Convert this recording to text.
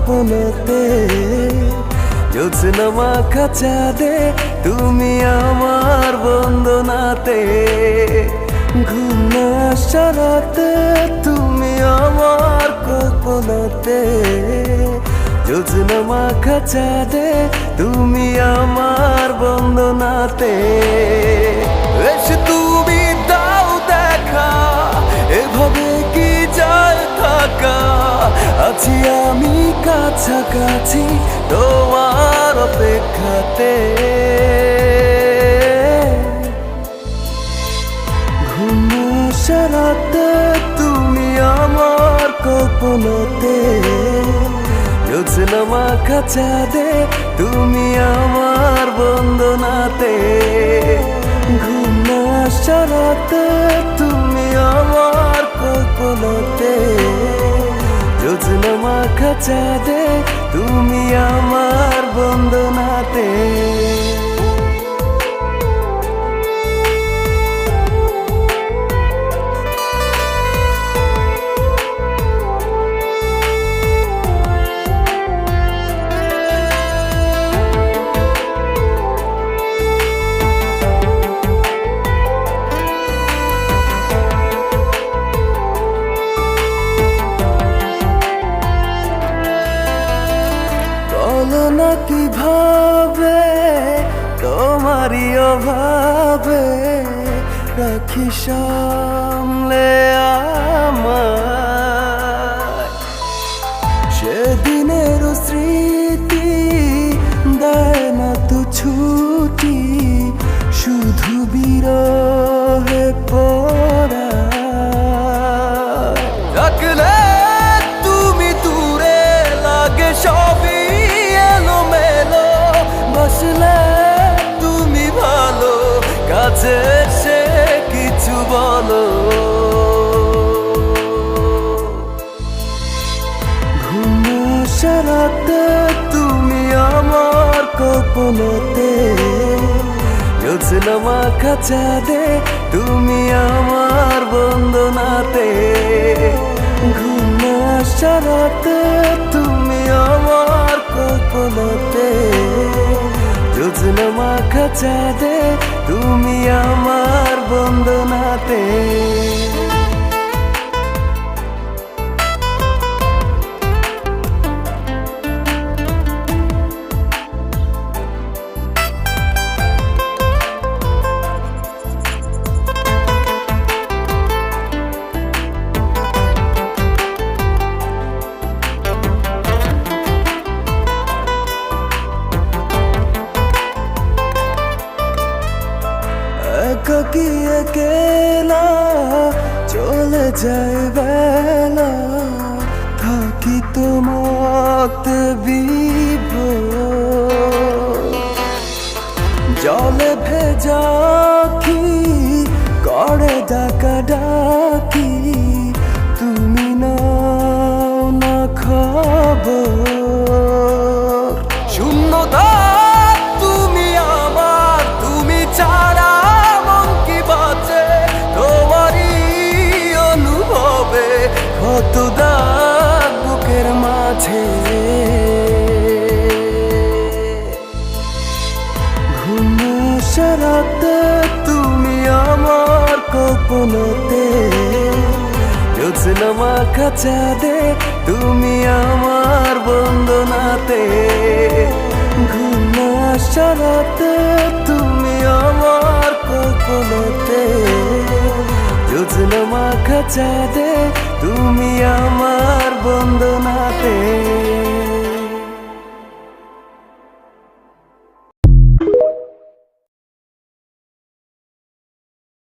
কল্পনাতে, জ্যোৎস্না মাখা চাঁদে তুমি আমার বন্দনাতে, ঘুম না আসা রাতে তুমি আমার কল্পনাতে, জ্যোৎস্না মাখা চাঁদে তুমি আমার বন্দনাতে। এসে তুমি দাও দেখা, এভাবে কি যায় থাকা, আছি আমি কাছাকাছি তোমার অপেক্ষাতে। ঘুম আসা রাতে তুমি আমার কল্পনাতে, জ্যোৎস্না মাখা চাঁদে তুমি আমার বন্দনাতে, ঘুম না আসা রাতে তুমি আমার কল্পনাতে, জ্যোৎস্না মাখা চাঁদে তুমি আমার বন্দনাতে। না কিভাবে তোমারই অভাবে রাখি সামলে আমায়, সেদিনের স্মৃতি দেয় না তো ছুটি, শুধু বিরহে পড়া থাকলে তুমি দূরে লাগে সবই এলোমেলো, বসলে তুমি ভালো কাছে এসে কিছু বলো। ঘুম আসা রাতে তুমি আমার কল্পনাতে, জ্যোৎস্না মাখা চাঁদে তুমি আমার বন্দনাতে, ঘুম আসা রাতে তুমি আমার কল্পনাতে, জ্যোৎস্না মাখা চাঁদে তুমি আমার বন্দনাতে। একাকী একেলা চলে যায় বেলা, থাকি তোমাতে বিভোর, জলে ভেজা আঁখি করে ডাকা ডাকি, তুমি নাও না খবর। শূন্যতা তুমি আমার, তুমি ছাড়া কত দাগ বুকের মাঝে, ঘুম আসা রাতে তুমি আমার কল্পনাতে, জ্যোৎস্না মাখা চাঁদে তুমি আমার বন্দনাতে, ঘুম আসা রাতে তুমি আমার কল্পনাতে, জ্যোৎস্না মাখা চাঁদে তুমি আমার বন্দনাতে।